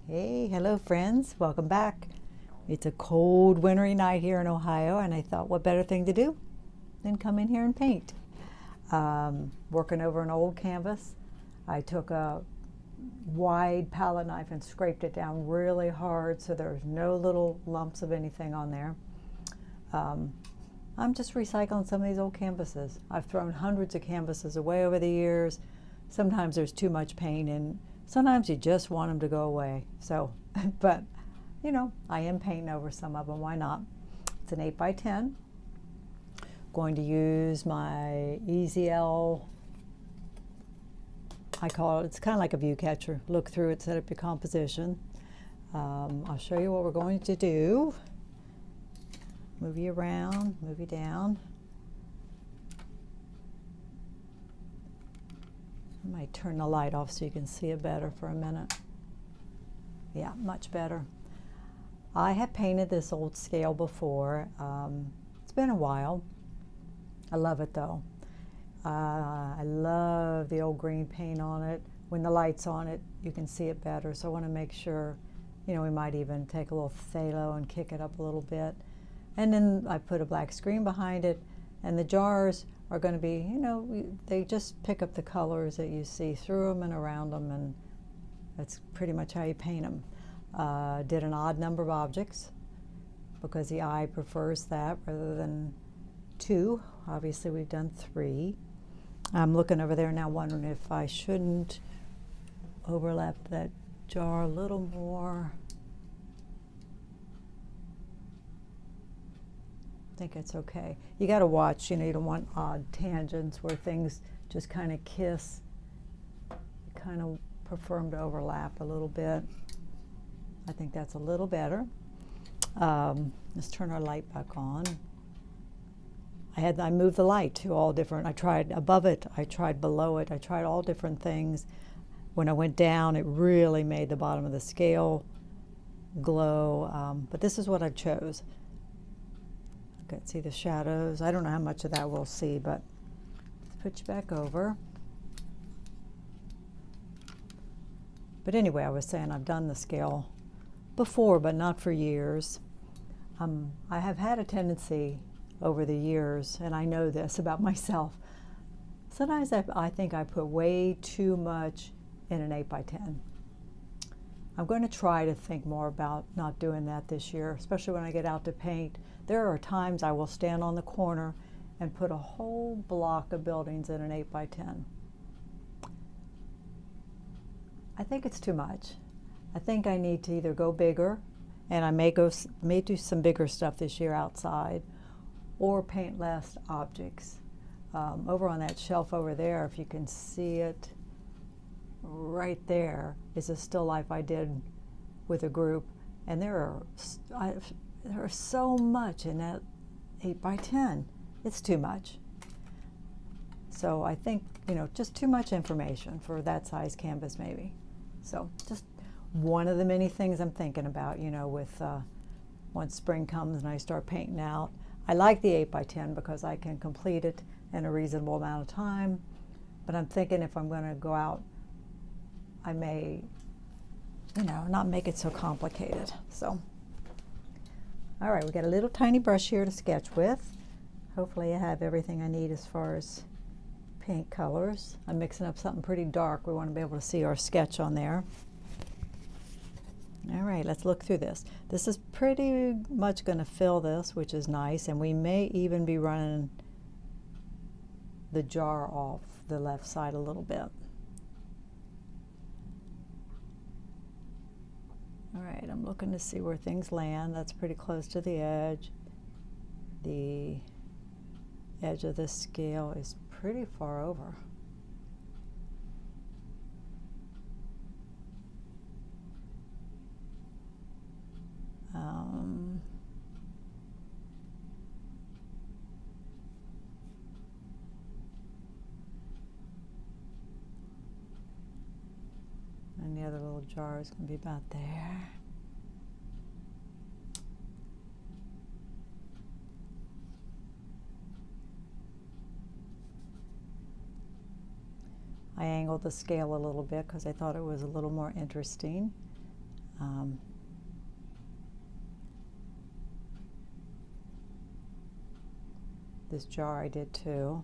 Hey, hello friends, welcome back. It's a cold wintry night here in Ohio, and I thought what better thing to do than come in here and paint. Working over an old canvas, I took a wide palette knife and scraped it down really hard so there's no little lumps of anything on there. I'm just recycling some of these old canvases. I've thrown hundreds of canvases away over the years. Sometimes there's too much paint and sometimes you just want them to go away. So, but you know, I am painting over some of them, why not? It's an 8x10. Going to use my EZL, I call it, it's kind of like a view catcher. Look through it, set up your composition. I'll show you what we're going to do. Move you around, move you down. I might turn the light off so you can see it better for a minute. Yeah, much better. I have painted this old scale before. It's been a while. I love it though. I love the old green paint on it. When the light's on it, you can see it better. So I want to make sure, you know, we might even take a little phthalo and kick it up a little bit. And then I put a black screen behind it, and the jars are going to be, you know, they just pick up the colors that you see through them and around them, and that's pretty much how you paint them. Did an odd number of objects because the eye prefers that rather than 2. Obviously we've done 3. I'm looking over there now wondering if I shouldn't overlap that jar a little more. I think it's okay. You got to watch, you know, you don't want odd tangents where things just kind of kiss. You kind of prefer them to overlap a little bit. I think that's a little better. Let's turn our light back on. I moved the light to all different, I tried above it, I tried below it, I tried all different things. When I went down, it really made the bottom of the scale glow, but this is what I chose. Okay, see the shadows. I don't know how much of that we'll see, but let's put you back over. But anyway, I was saying I've done the scale before, but not for years. I have had a tendency over the years, and I know this about myself. Sometimes I think I put way too much in an 8x10. I'm going to try to think more about not doing that this year, especially when I get out to paint. There are times I will stand on the corner and put a whole block of buildings in an 8x10. I think it's too much. I think I need to either go bigger, and I may do some bigger stuff this year outside, or paint less objects. Over on that shelf over there, if you can see it, right there is a still life I did with a group, and there are so much in that 8x10. It's too much. So I think, you know, just too much information for that size canvas maybe. So just one of the many things I'm thinking about, you know, with once spring comes and I start painting out. I like the 8x10 because I can complete it in a reasonable amount of time, but I'm thinking if I'm going to go out, I may, you know, not make it so complicated. So, all right, we got a little tiny brush here to sketch with. Hopefully I have everything I need as far as paint colors. I'm mixing up something pretty dark. We want to be able to see our sketch on there. All right, let's look through this. This is pretty much going to fill this, which is nice, and we may even be running the jar off the left side a little bit. All right, I'm looking to see where things land. That's pretty close to the edge. The edge of this scale is pretty far over. And the other little jar is going to be about there. I angled the scale a little bit because I thought it was a little more interesting. This jar I did too.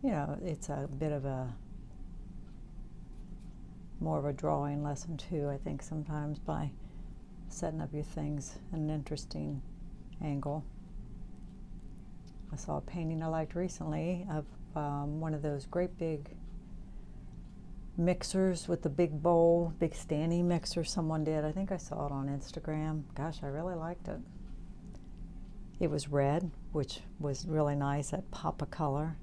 You know, it's a bit of a more of a drawing lesson too, I think, sometimes, by setting up your things in an interesting angle. I saw a painting I liked recently of one of those great big mixers with the big bowl, big standing mixer someone did. I think I saw it on Instagram. Gosh, I really liked it. It was red, which was really nice, that pop of color.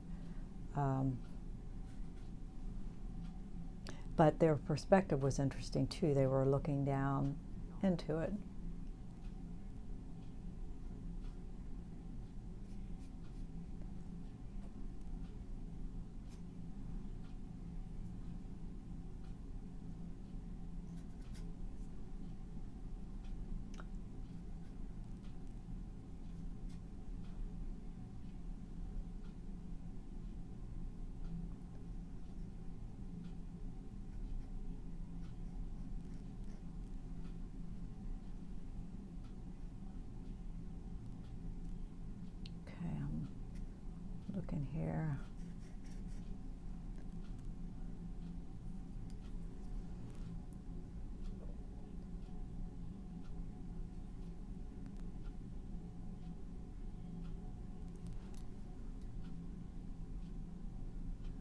But their perspective was interesting too. They were looking down into it. Looking here.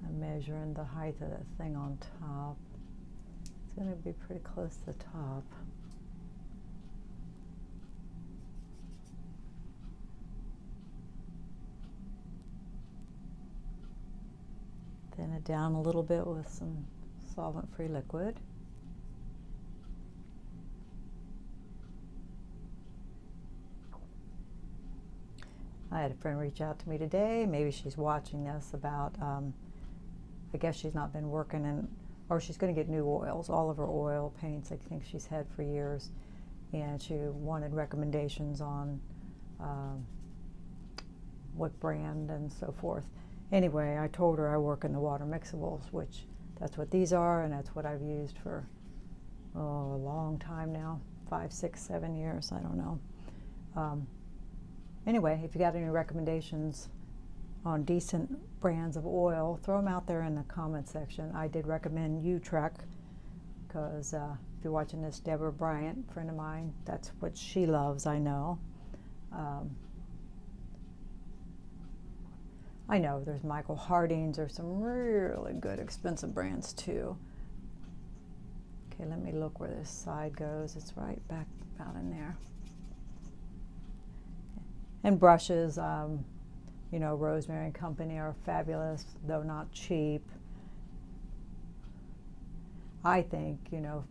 I'm measuring the height of that thing on top. It's going to be pretty close to the top. Thin it down a little bit with some solvent-free liquid. I had a friend reach out to me today, maybe she's watching this, about, I guess she's not been working in, or she's going to get new oils, all of her oil paints I think she's had for years, and she wanted recommendations on what brand and so forth. Anyway, I told her I work in the water mixables, which that's what these are, and that's what I've used for a long time now, 5, 6, 7 years, I don't know. Anyway, if you got any recommendations on decent brands of oil, throw them out there in the comment section. I did recommend Utrecht because if you're watching this, Deborah Bryant, friend of mine, that's what she loves, I know. I know there's Michael Harding's, there's some really good expensive brands too. Okay, let me look where this side goes. It's right back about in there. And brushes, you know, Rosemary and Company are fabulous, though not cheap. I think, you know,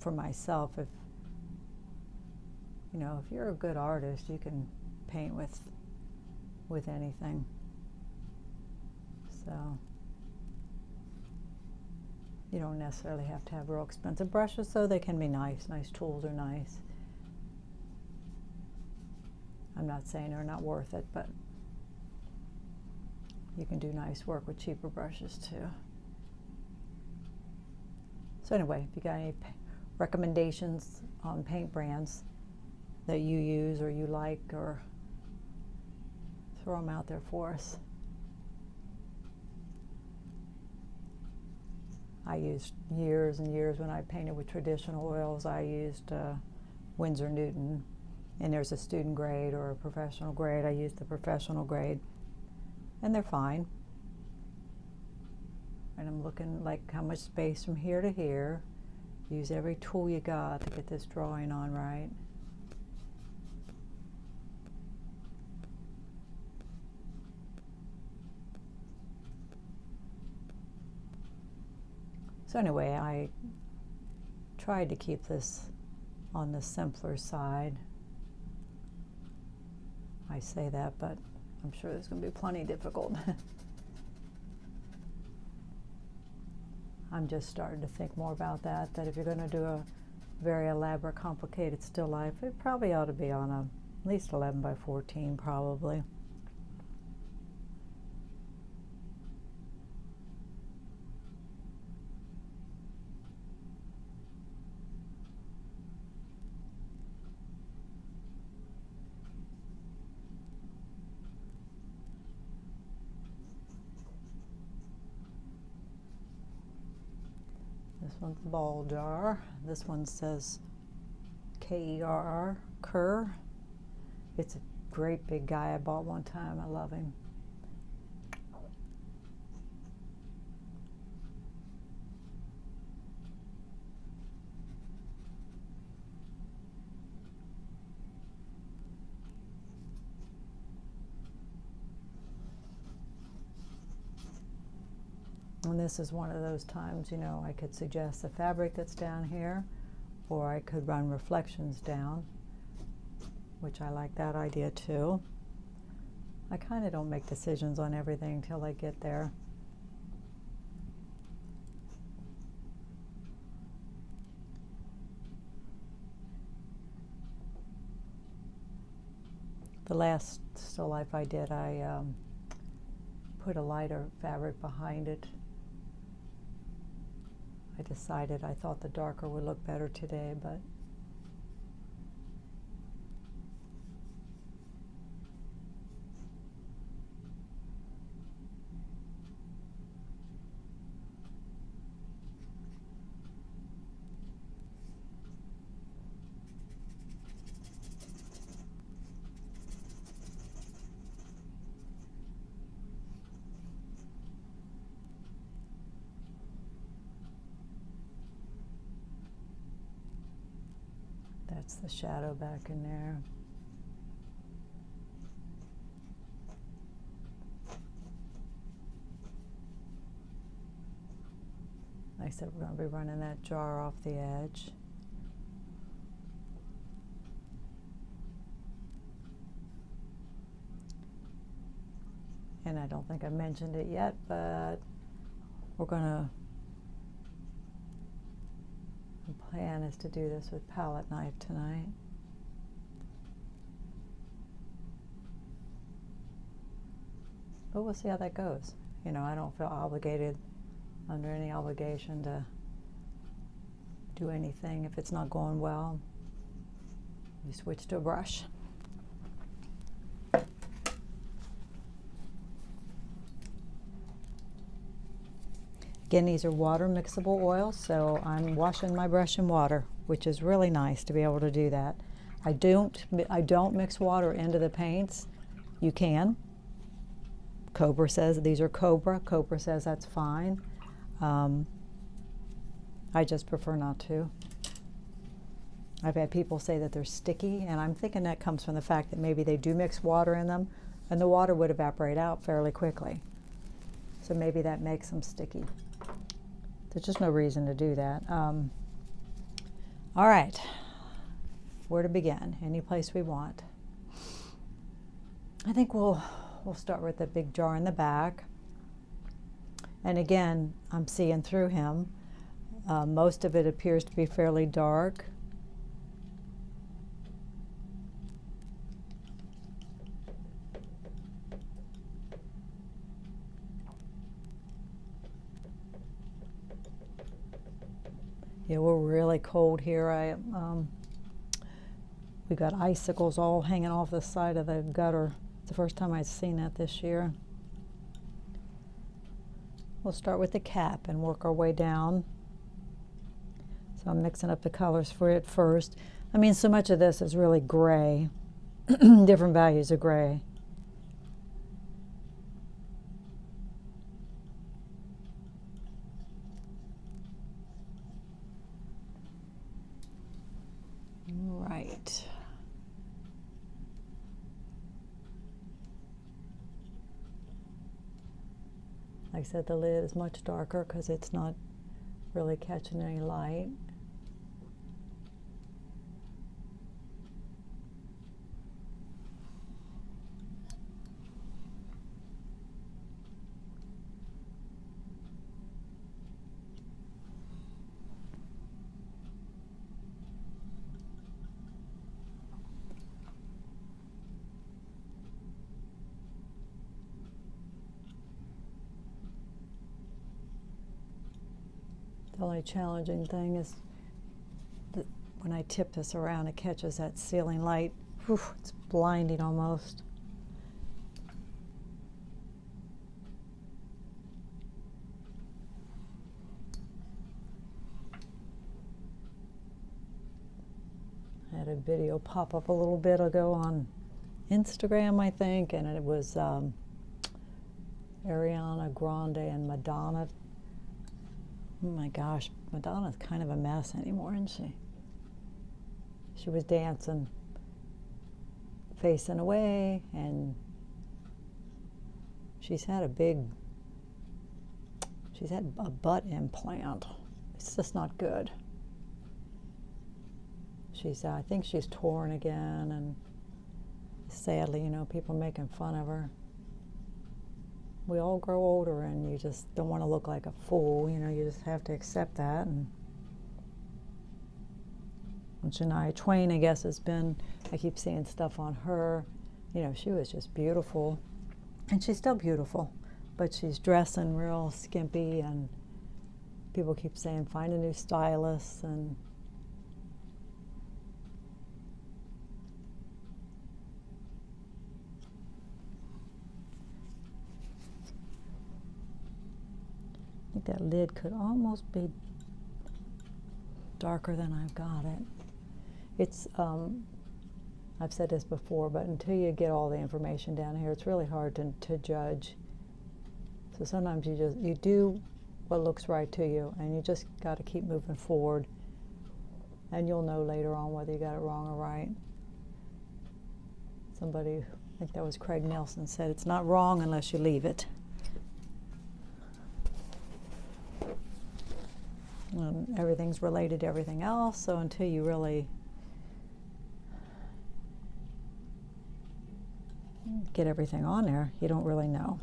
for myself, if you're a good artist, you can paint with anything. So you don't necessarily have to have real expensive brushes, so they can be nice. Nice tools are nice. I'm not saying they're not worth it, but you can do nice work with cheaper brushes too. So anyway, if you got any recommendations on paint brands that you use or you like, or throw them out there for us. I used years and years when I painted with traditional oils, I used Winsor Newton, and there's a student grade or a professional grade. I used the professional grade, and they're fine. And I'm looking like how much space from here to here. Use every tool you got to get this drawing on right. So anyway, I tried to keep this on the simpler side. I say that, but I'm sure there's going to be plenty difficult. I'm just starting to think more about that if you're going to do a very elaborate, complicated still life, it probably ought to be on at least 11 by 14 probably. This one's the ball jar. This one says K-E-R-R, Kerr. It's a great big guy I bought one time. I love him. And this is one of those times, you know, I could suggest the fabric that's down here, or I could run reflections down, which I like that idea too. I kind of don't make decisions on everything until I get there. The last still life I did, I put a lighter fabric behind it. I decided I thought the darker would look better today, but that's the shadow back in there. Like I said, we're going to be running that jar off the edge. And I don't think I mentioned it yet, but we're going to, the plan is to do this with palette knife tonight. But we'll see how that goes. You know, I don't feel obligated, under any obligation to do anything if it's not going well. You switch to a brush. Again, these are water mixable oils, so I'm washing my brush in water, which is really nice to be able to do that. I don't mix water into the paints. You can. Cobra says these are Cobra. Cobra says that's fine. I just prefer not to. I've had people say that they're sticky, and I'm thinking that comes from the fact that maybe they do mix water in them, and the water would evaporate out fairly quickly. So maybe that makes them sticky. There's just no reason to do that. All right, where to begin? Any place we want. I think we'll start with the big jar in the back. And again, I'm seeing through him. Most of it appears to be fairly dark. Yeah, we're really cold here. We got icicles all hanging off the side of the gutter. It's the first time I've seen that this year. We'll start with the cap and work our way down. So I'm mixing up the colors for it first. I mean, so much of this is really gray, different values of gray. Right. Like I said, the lid is much darker because it's not really catching any light. The only challenging thing is that when I tip this around, it catches that ceiling light. Whew, it's blinding almost. I had a video pop up a little bit ago on Instagram, I think, and it was Ariana Grande and Madonna. Oh my gosh, Madonna's kind of a mess anymore, isn't she? She was dancing, facing away, and she's had a butt implant. It's just not good. I think she's torn again, and sadly, you know, people are making fun of her. We all grow older, and you just don't want to look like a fool. You know, you just have to accept that. And Shania Twain, I guess, I keep seeing stuff on her. You know, she was just beautiful, and she's still beautiful, but she's dressing real skimpy, and people keep saying, find a new stylist, and I think that lid could almost be darker than I've got it. It's, I've said this before, but until you get all the information down here, it's really hard to judge. So sometimes you do what looks right to you, and you just got to keep moving forward, and you'll know later on whether you got it wrong or right. Somebody, I think that was Craig Nelson, said it's not wrong unless you leave it. Everything's related to everything else, so until you really get everything on there, you don't really know.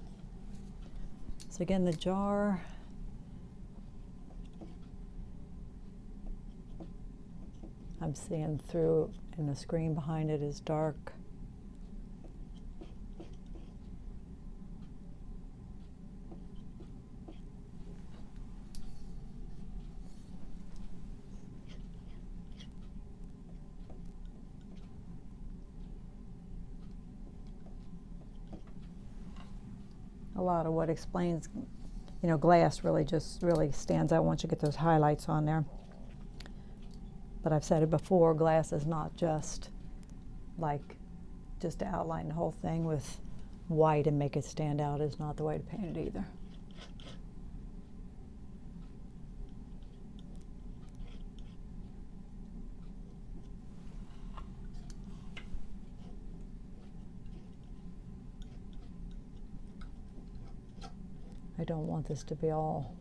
So again, the jar, I'm seeing through, and the screen behind it is dark. A lot of what explains, you know, glass really stands out once you get those highlights on there. But I've said it before, glass is not just to outline the whole thing with white and make it stand out is not the way to paint it either. I don't want this to be all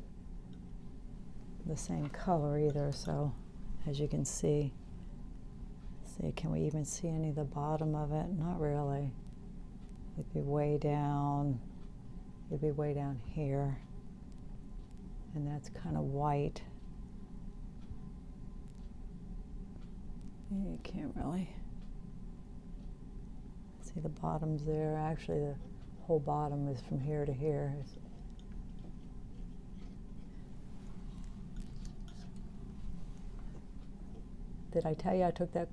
the same color either, so as you can see, can we even see any of the bottom of it? Not really. It'd be way down. It'd be way down here. And that's kind of white. You can't really see the bottoms there. Actually, the whole bottom is from here to here. Did I tell you I took that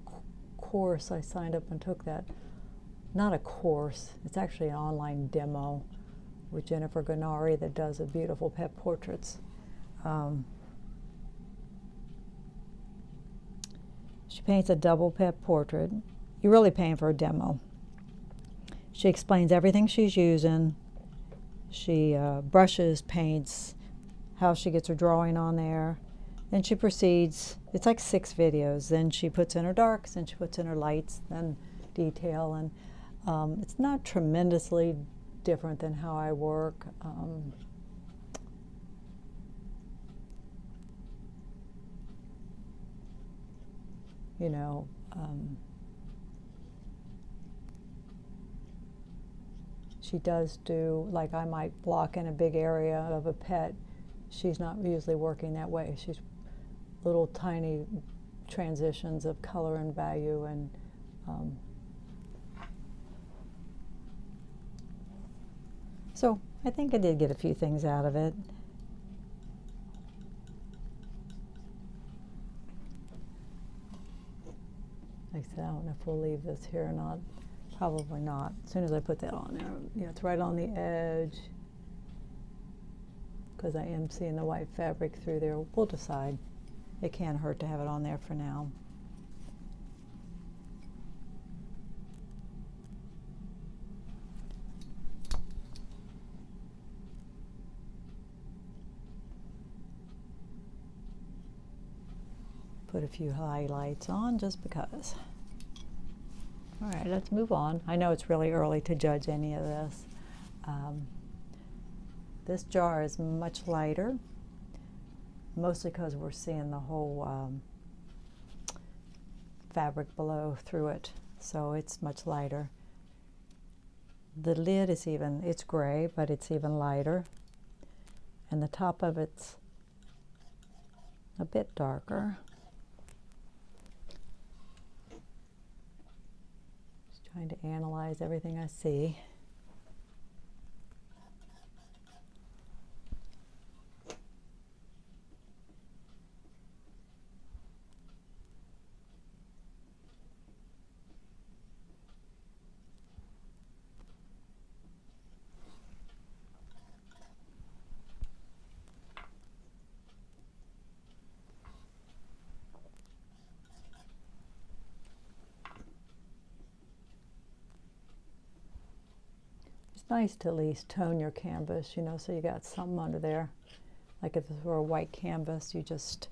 course? I signed up and took that, not a course, it's actually an online demo with Jennifer Gennari that does a beautiful pet portraits. She paints a double pet portrait. You're really paying for a demo. She explains everything she's using. She brushes, paints, how she gets her drawing on there. Then she proceeds, it's like 6 videos. Then she puts in her darks, then she puts in her lights, then detail. And it's not tremendously different than how I work. You know, she does do, like I might block in a big area of a pet. She's not usually working that way. She's little tiny transitions of color and value, and so I think I did get a few things out of it. Like I said, I don't know if we'll leave this here or not. Probably not. As soon as I put that on there, you know, it's right on the edge, because I am seeing the white fabric through there. We'll decide. It can't hurt to have it on there for now. Put a few highlights on just because. All right, let's move on. I know it's really early to judge any of this. This jar is much lighter, mostly because we're seeing the whole fabric below through it, so it's much lighter. The lid is it's gray, but it's even lighter, and the top of it's a bit darker. Just trying to analyze everything I see. It's nice to at least tone your canvas, you know, so you got something under there. Like if it were a white canvas, you just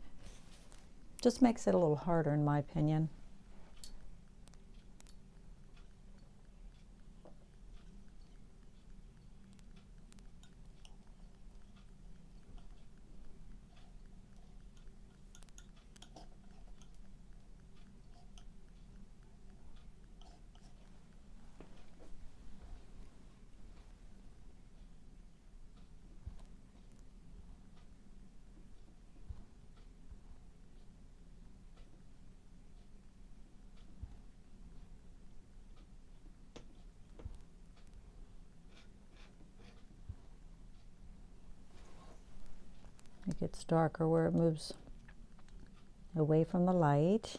makes it a little harder, in my opinion. It gets darker where it moves away from the light.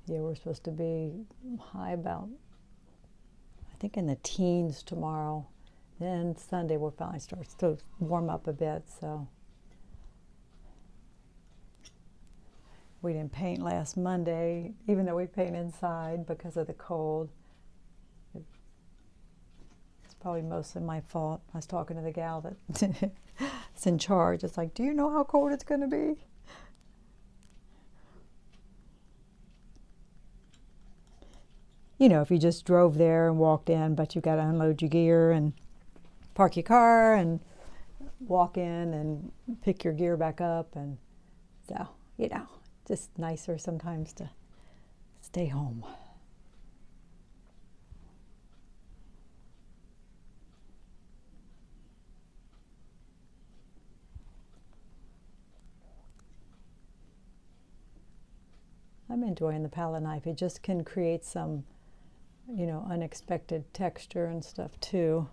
Yeah, we're supposed to be high about, I think, in the teens tomorrow. Then Sunday will finally start to warm up a bit, so. We didn't paint last Monday, even though we paint inside because of the cold. It's probably mostly my fault. I was talking to the gal that is in charge. It's like, do you know how cold it's going to be? You know, if you just drove there and walked in, but you got to unload your gear and park your car and walk in and pick your gear back up. And so, you know, just nicer sometimes to stay home. I'm enjoying the palette knife. It just can create some, you know, unexpected texture and stuff too.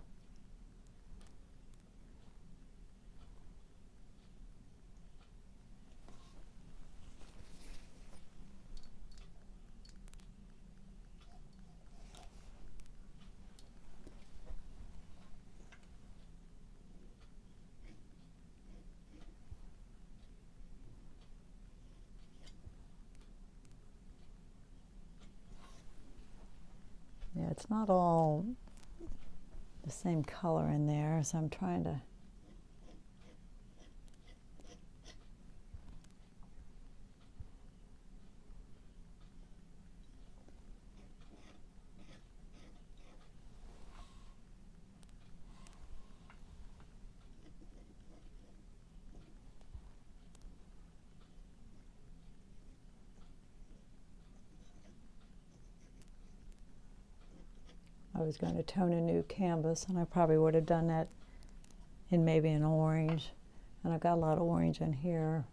Yeah, it's not all the same color in there, so I'm trying to. I was going to tone a new canvas, and I probably would have done that in maybe an orange. And I've got a lot of orange in here.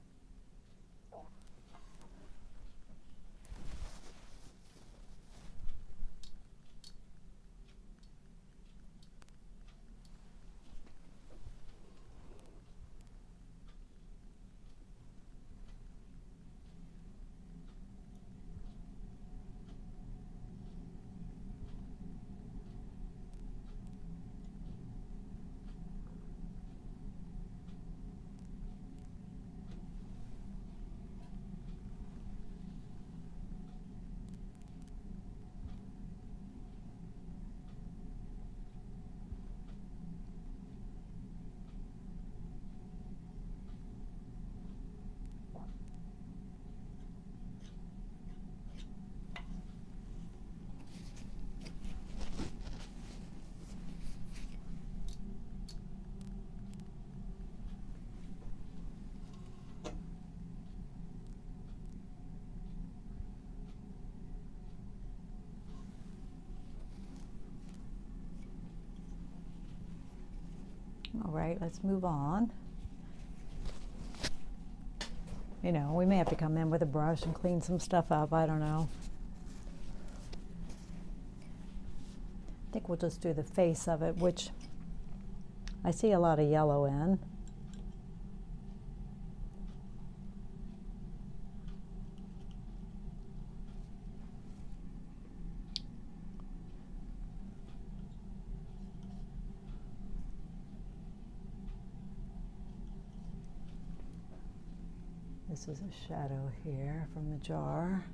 All right, let's move on. You know, we may have to come in with a brush and clean some stuff up, I don't know. I think we'll just do the face of it, which I see a lot of yellow in. This is a shadow here from the jar.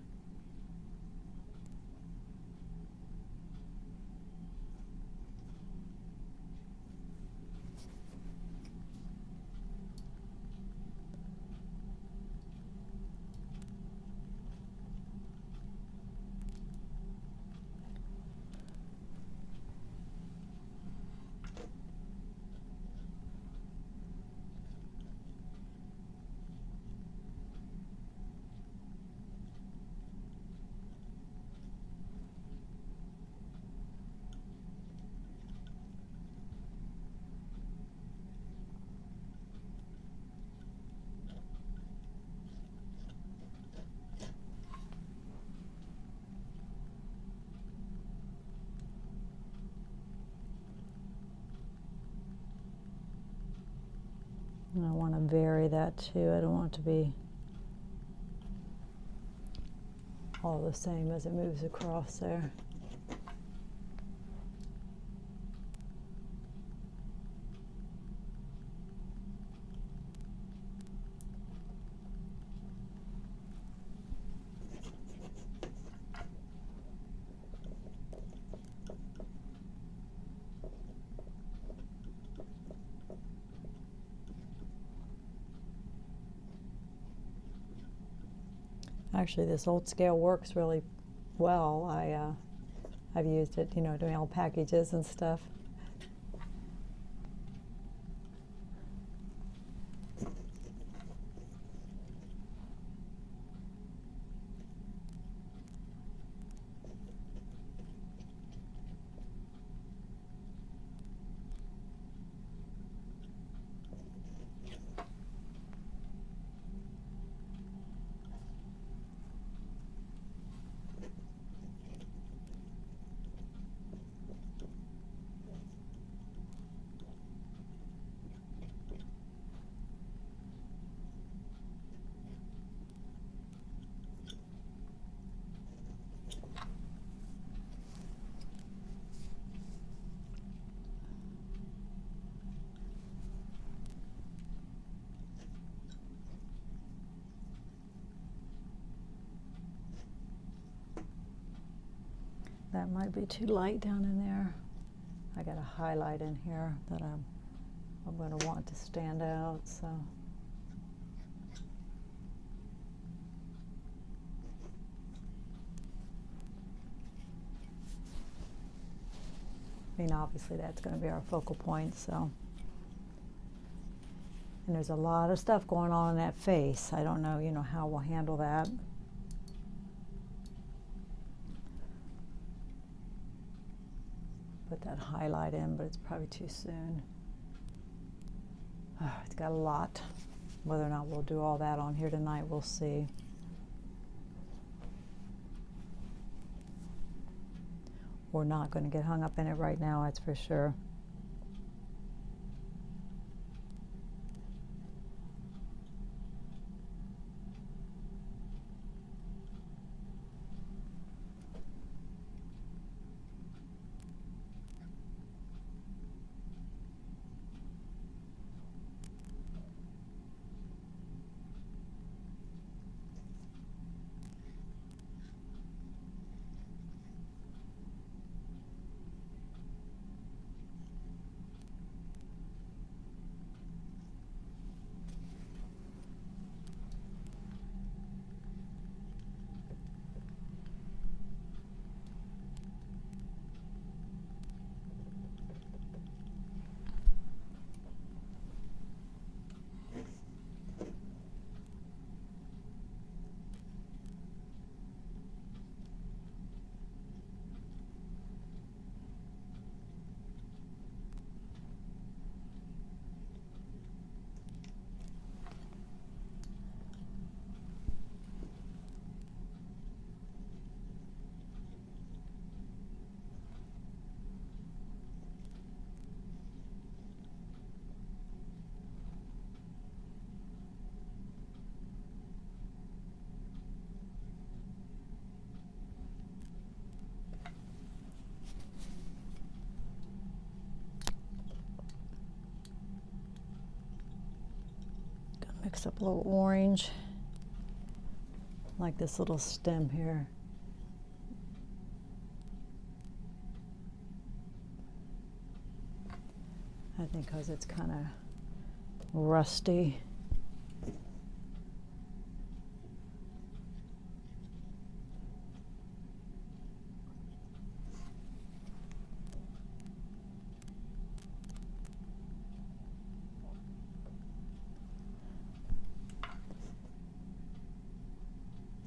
And I want to vary that too. I don't want it to be all the same as it moves across there. Actually, this old scale works really well. I've used it, you know, to mail packages and stuff. That might be too light down in there. I got a highlight in here that I'm going to want to stand out, so. I mean, obviously that's going to be our focal point, so. And there's a lot of stuff going on in that face. I don't know, you know, how we'll handle that. Put that highlight in, but it's probably too soon. It's got a lot. Whether or not we'll do all that on here tonight, we'll see. We're not going to get hung up in it right now, that's for sure. mix up a little orange, like this little stem here. I think because it's kind of rusty.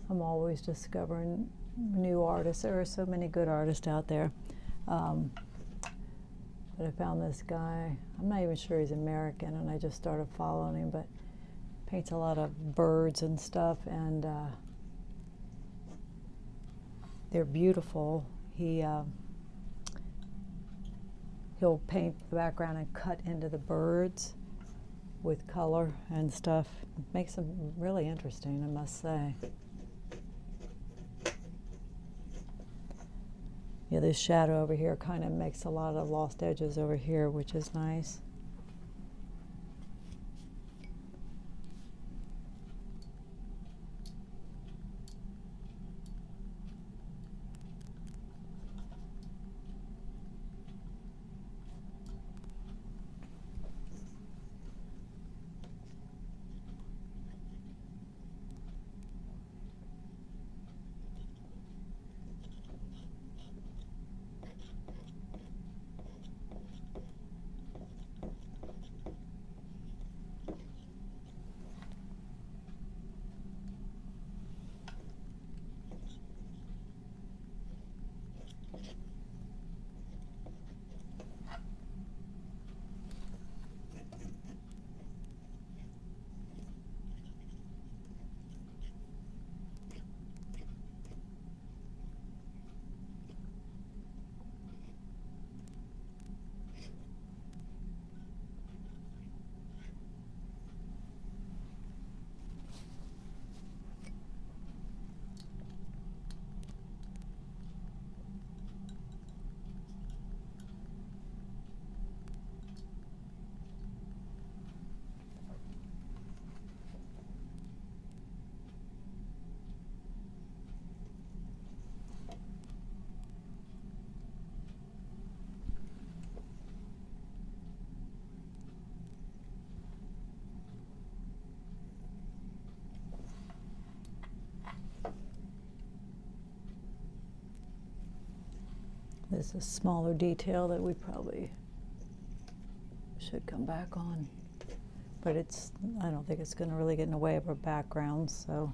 I'm always discovering new artists. There are so many good artists out there. But I found this guy, I'm not even sure he's American, and I just started following him, but paints a lot of birds and stuff, and they're beautiful. He'll paint the background and cut into the birds with color and stuff. Makes them really interesting, I must say. Yeah, this shadow over here kind of makes a lot of lost edges over here, which is nice. This is a smaller detail that we probably should come back on. But I don't think it's going to really get in the way of our background, so.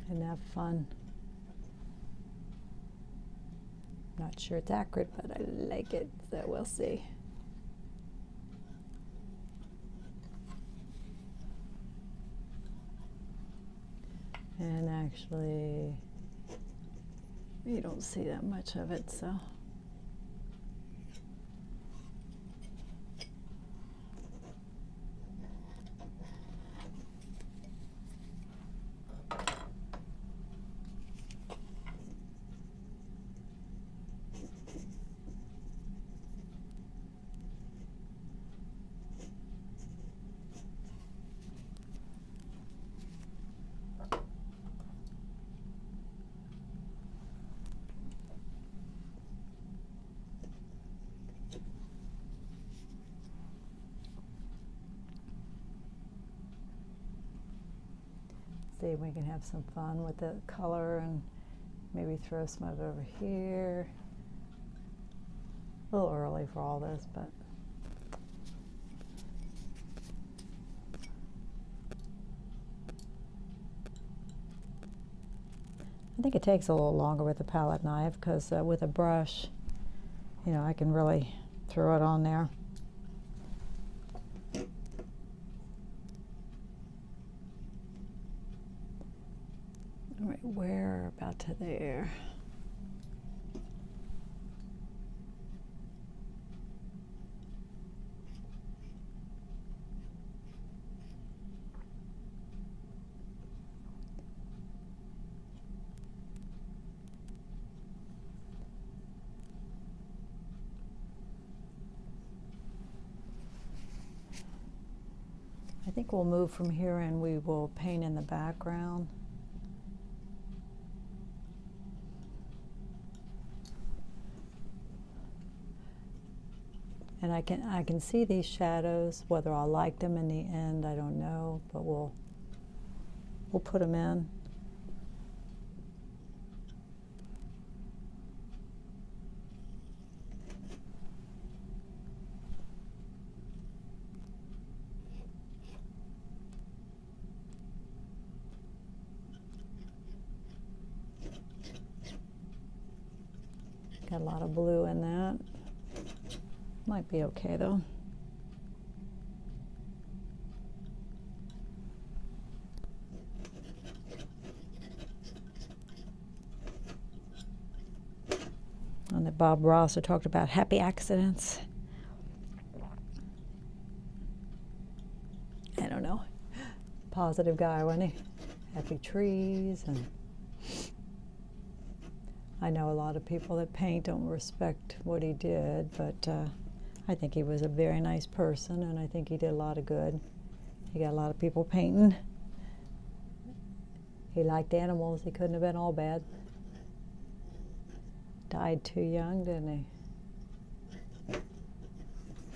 And have fun. Not sure it's accurate, but I like it, so we'll see. And actually, you don't see that much of it, so. see if we can have some fun with the color and maybe throw some of it over here. A little early for all this, but I think it takes a little longer with a palette knife because with a brush, you know, I can really throw it on there. All right, where about to there? I think we'll move from here and we will paint in the background. And I can see these shadows. Whether I'll like them in the end, I don't know, but we'll put them in. Got a lot of blue in that. Might be okay though. And that Bob Ross had talked about happy accidents. I don't know. Positive guy, wasn't he? Happy trees. And I know a lot of people that paint don't respect what he did, but I think he was a very nice person, and I think he did a lot of good. He got a lot of people painting. He liked animals. He couldn't have been all bad. Died too young, didn't he?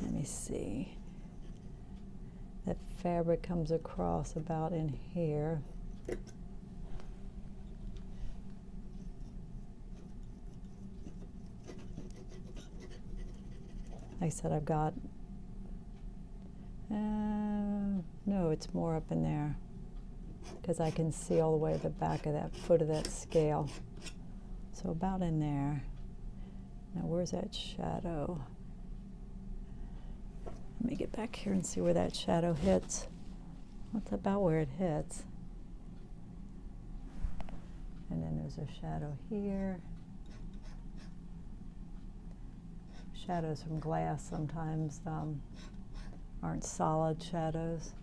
Let me see. That fabric comes across about in here. Like I said, I've got, no, it's more up in there because I can see all the way to the back of that foot of that scale. So about in there. Now where's that shadow? Let me get back here and see where that shadow hits. That's about where it hits. And then there's a shadow here. Shadows from glass sometimes aren't solid shadows.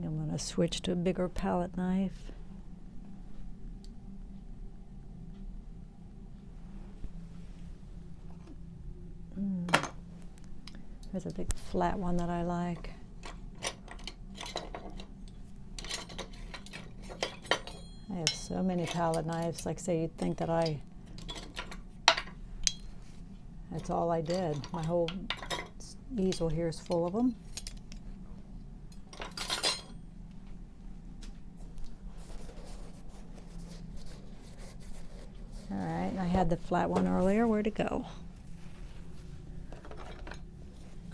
I'm going to switch to a bigger palette knife. There's a big flat one that I like. I have so many palette knives. Like say you'd think that that's all I did. My whole easel here is full of them. All right, I had the flat one earlier. Where'd it go?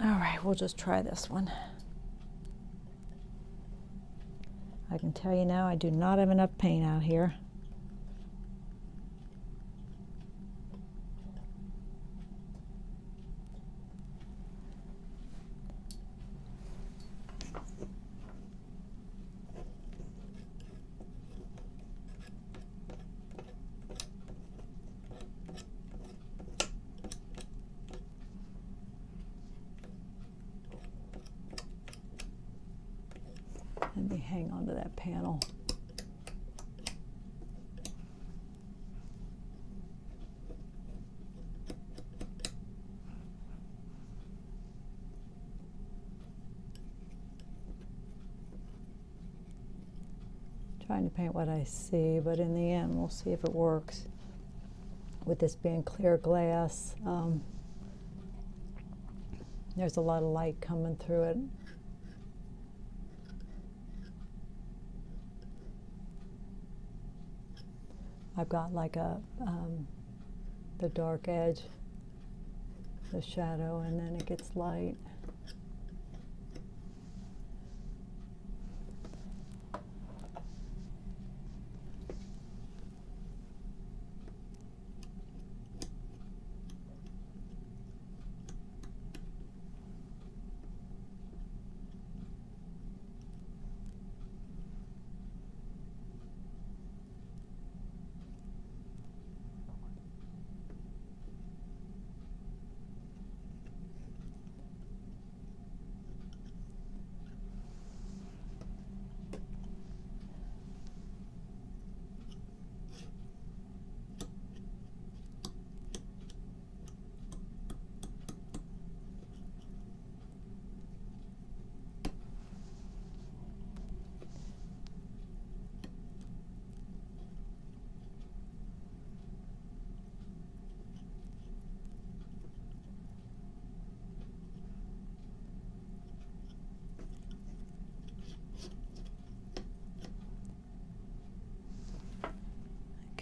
All right, we'll just try this one. I can tell you now, I do not have enough paint out here. Let me hang on to that panel. trying to paint what I see, but in the end we'll see if it works. With this being clear glass, there's a lot of light coming through it. I've got like the dark edge, the shadow, and then it gets light.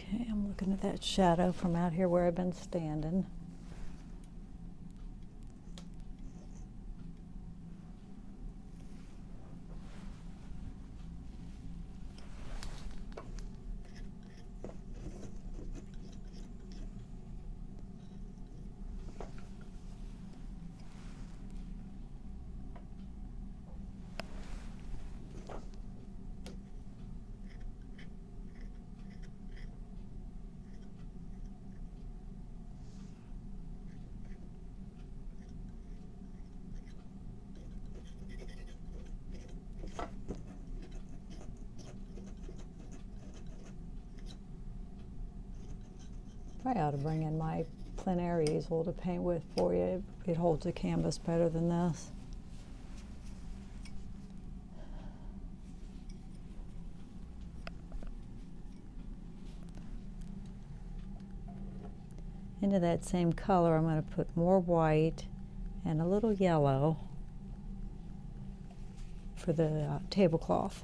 Okay, I'm looking at that shadow from out here where I've been standing. I ought to bring in my plein air easel to paint with for you. It holds the canvas better than this. Into that same color, I'm going to put more white and a little yellow for the tablecloth.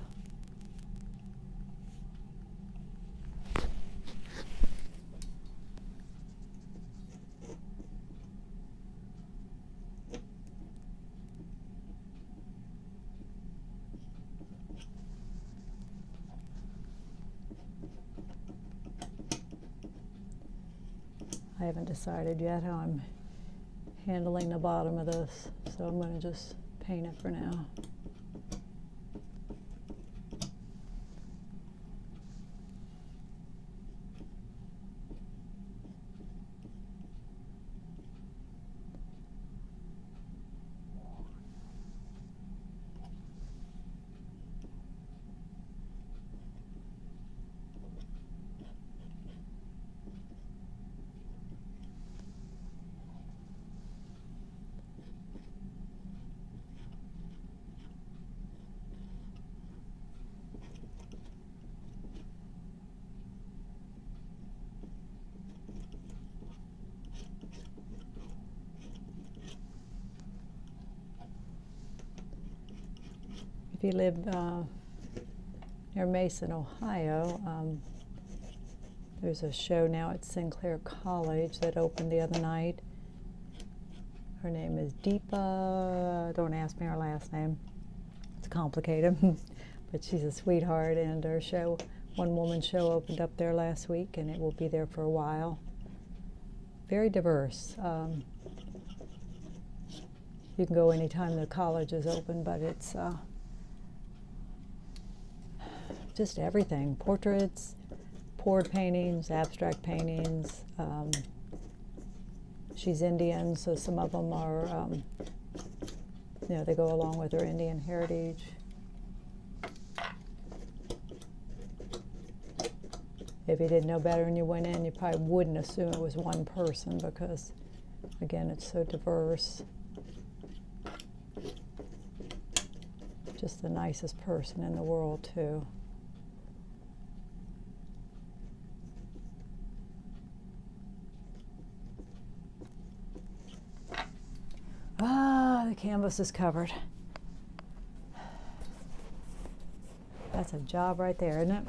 I haven't decided yet how I'm handling the bottom of this, so I'm going to just paint it for now. If you live near Mason, Ohio, there's a show now at Sinclair College that opened the other night. Her name is Deepa. Don't ask me her last name. It's complicated, but she's a sweetheart, and her show, one woman show, opened up there last week, and it will be there for a while. Very diverse. You can go anytime the college is open, but it's just everything. Portraits, poured paintings, abstract paintings. She's Indian, so some of them are, you know, they go along with her Indian heritage. If you didn't know better and you went in, you probably wouldn't assume it was one person because, again, it's so diverse. Just the nicest person in the world, too. canvas is covered. That's a job right there, isn't it?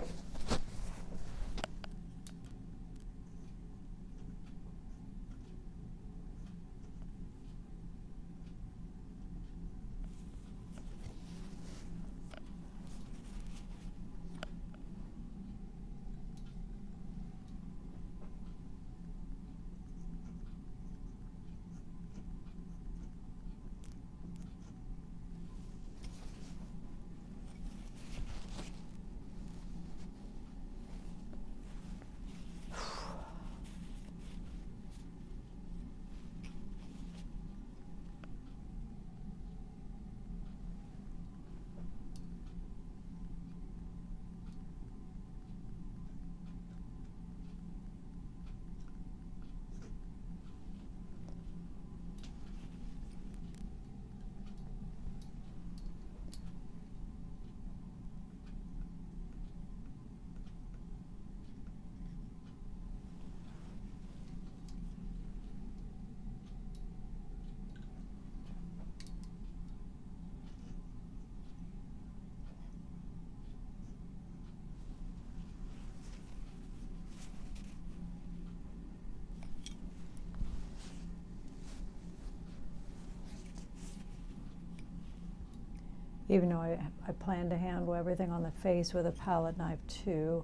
Even though I plan to handle everything on the face with a palette knife too,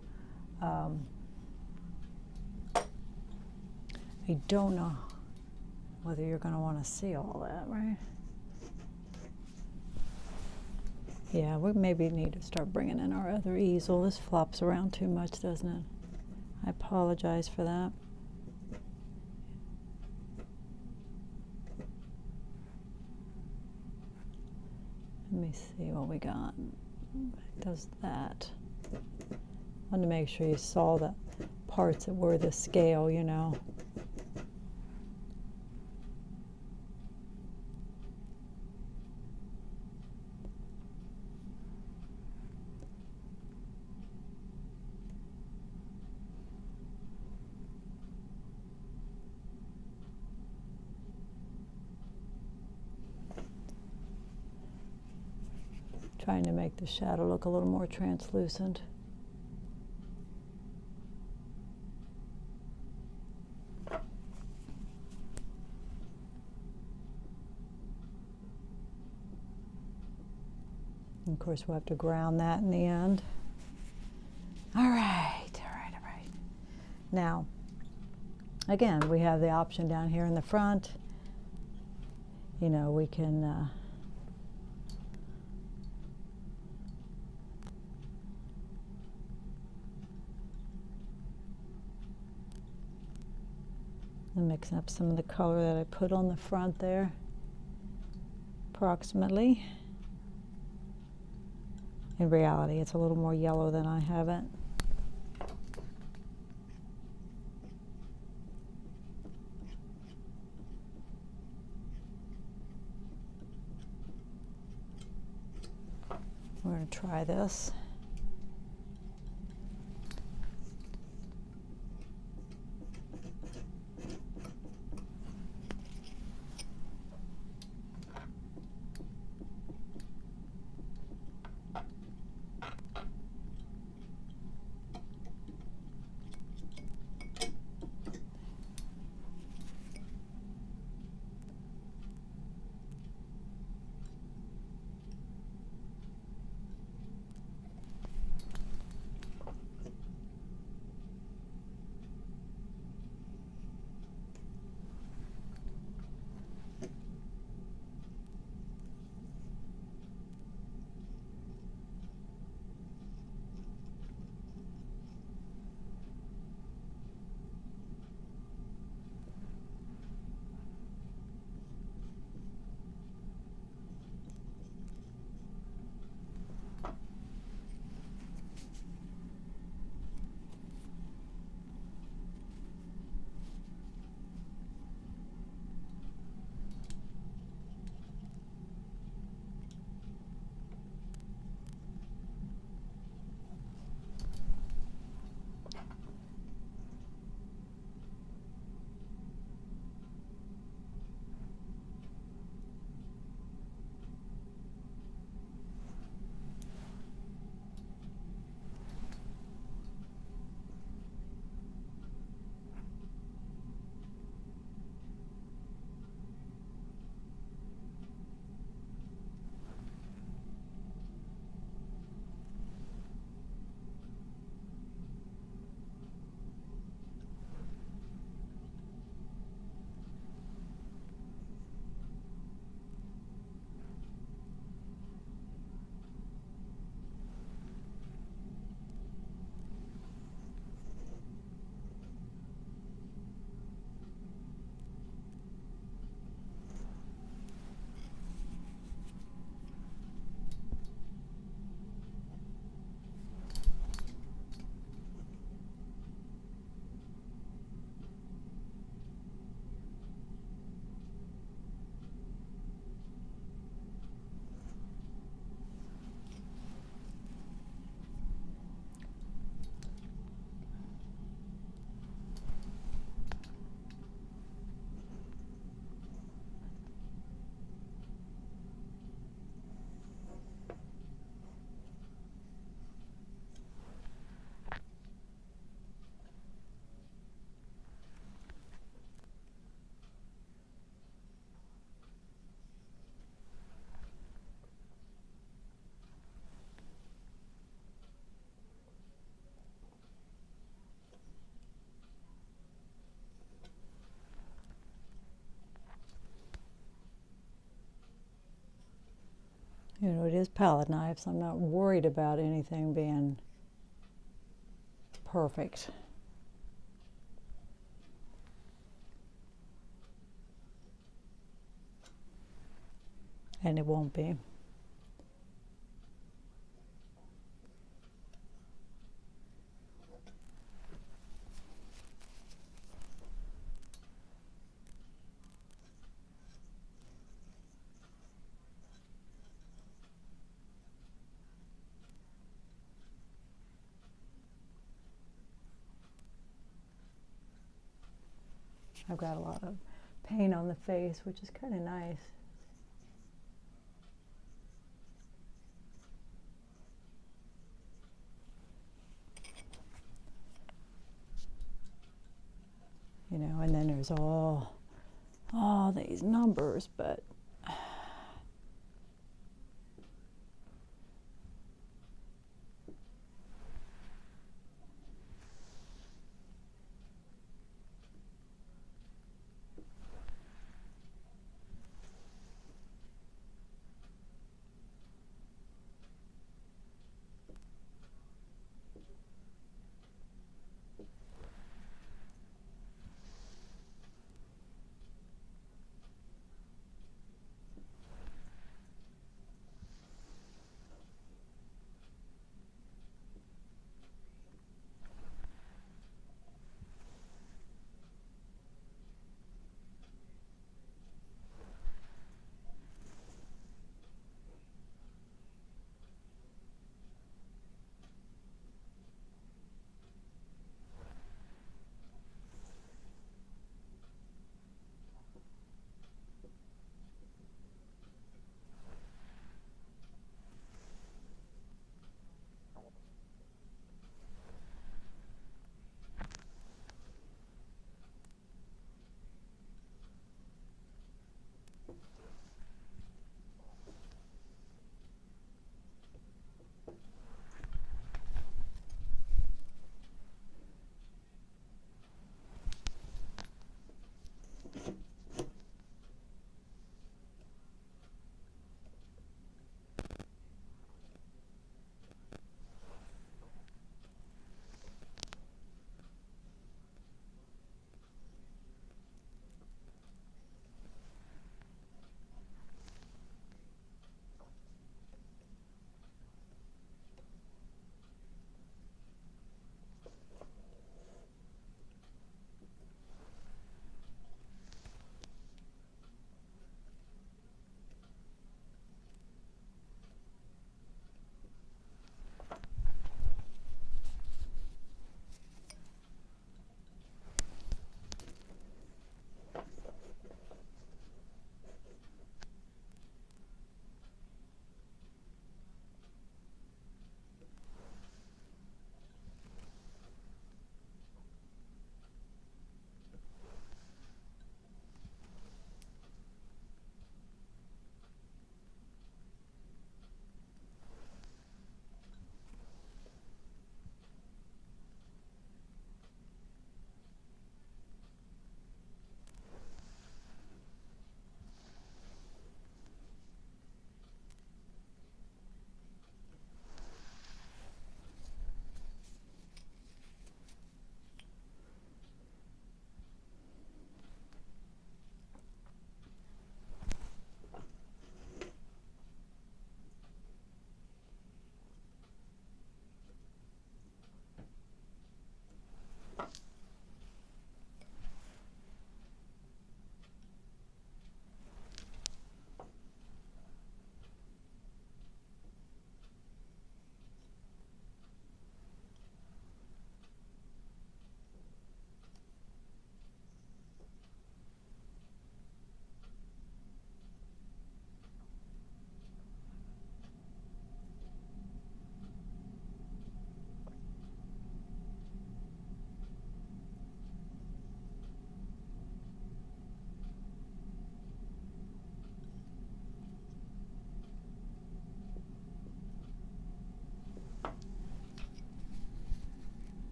I don't know whether you're going to want to see all that, right? Yeah, we maybe need to start bringing in our other easel. This flops around too much, doesn't it? I apologize for that. Let me see what we got. It does that. I wanted to make sure you saw the parts that were the scale, you know. Trying to make the shadow look a little more translucent. And of course, we'll have to ground that in the end. All right, all right, all right. Now, again, we have the option down here in the front. You know, we can I'm mixing up some of the color that I put on the front there, approximately. In reality, it's a little more yellow than I have it. We're going to try this. is palette knife, so I'm not worried about anything being perfect. And it won't be. I've got a lot of paint on the face, which is kind of nice. You know, and then there's all these numbers, but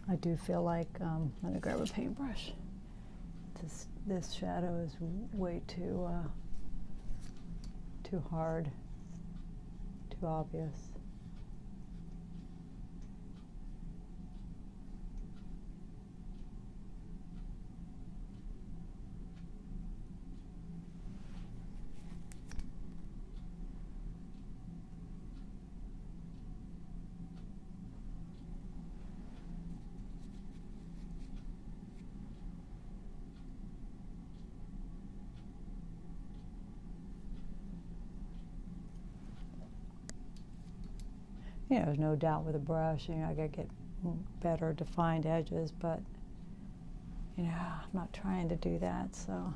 I do feel like, let me grab a paintbrush, to this shadow is way too hard, too obvious. You know, there's no doubt with a brush, you know, I gotta get better defined edges, but, you know, I'm not trying to do that, so.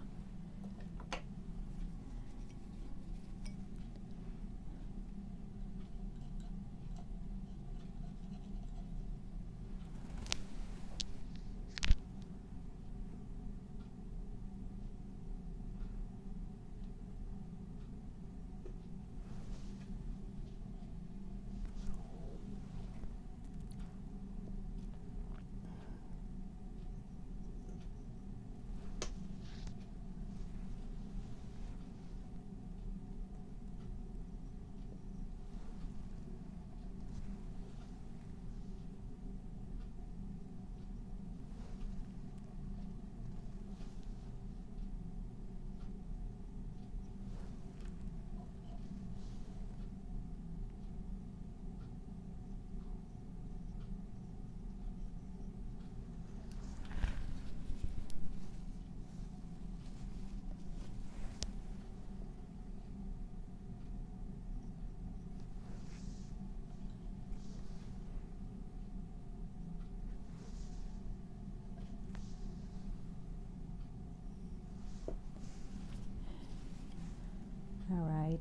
All right,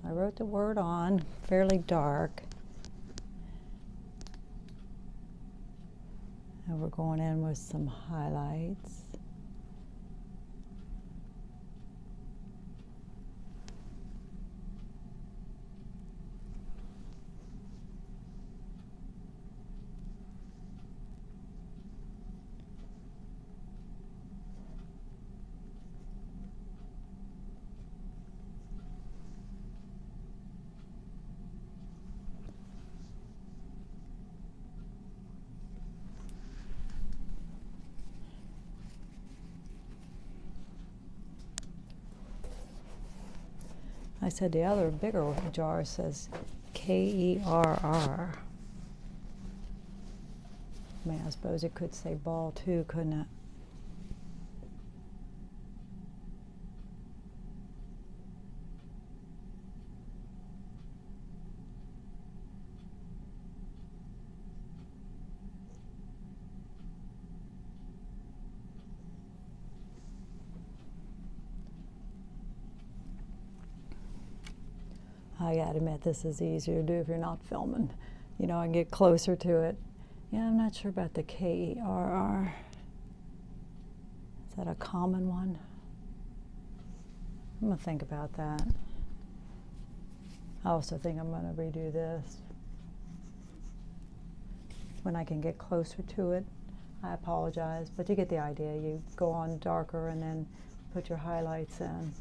I wrote the word on, fairly dark. And we're going in with some highlights. I said the other bigger jar says Kerr. I mean, I suppose it could say ball too, couldn't it? I gotta admit, this is easier to do if you're not filming. You know, I can get closer to it. Yeah, I'm not sure about the Kerr. Is that a common one? I'm gonna think about that. I also think I'm gonna redo this. When I can get closer to it, I apologize, but you get the idea. You go on darker and then put your highlights in.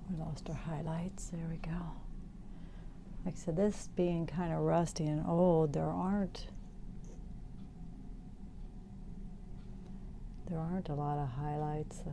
We lost our highlights. There we go. Like I said, this being kind of rusty and old, there aren't There aren't a lot of highlights.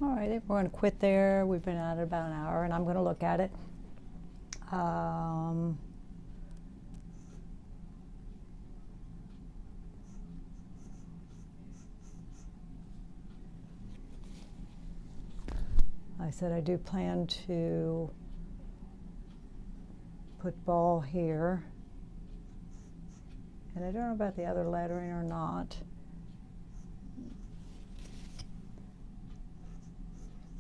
All right, we're going to quit there. We've been at it about an hour, and I'm going to look at it. I said I do plan to put ball here. And I don't know about the other lettering or not.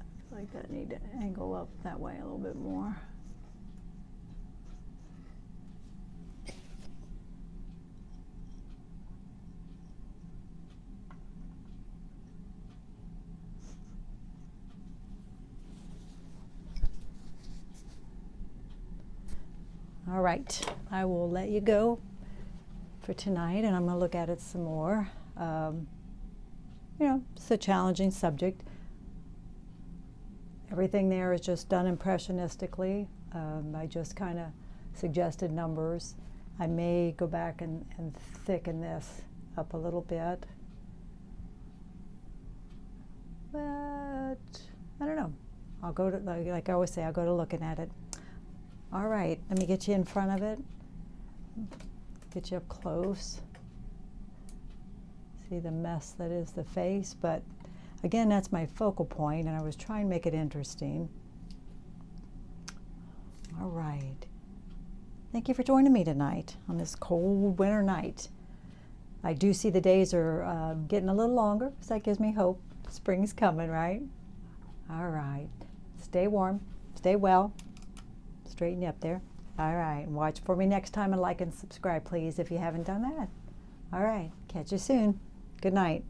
I feel like that need to angle up that way a little bit more. All right, I will let you go for tonight, and I'm going to look at it some more. You know, it's a challenging subject. Everything there is just done impressionistically. I just kind of suggested numbers. I may go back and thicken this up a little bit, but I don't know. I'll go to, like I always say, I'll go to looking at it. All right, let me get you in front of it. Get you up close. See the mess that is the face, but again, that's my focal point, and I was trying to make it interesting. All right. Thank you for joining me tonight on this cold winter night. I do see the days are getting a little longer, so that gives me hope. Spring's coming, right? All right. Stay warm. Stay well. Straighten you up there. All right. Watch for me next time, and like and subscribe, please, if you haven't done that. All right. Catch you soon. Good night.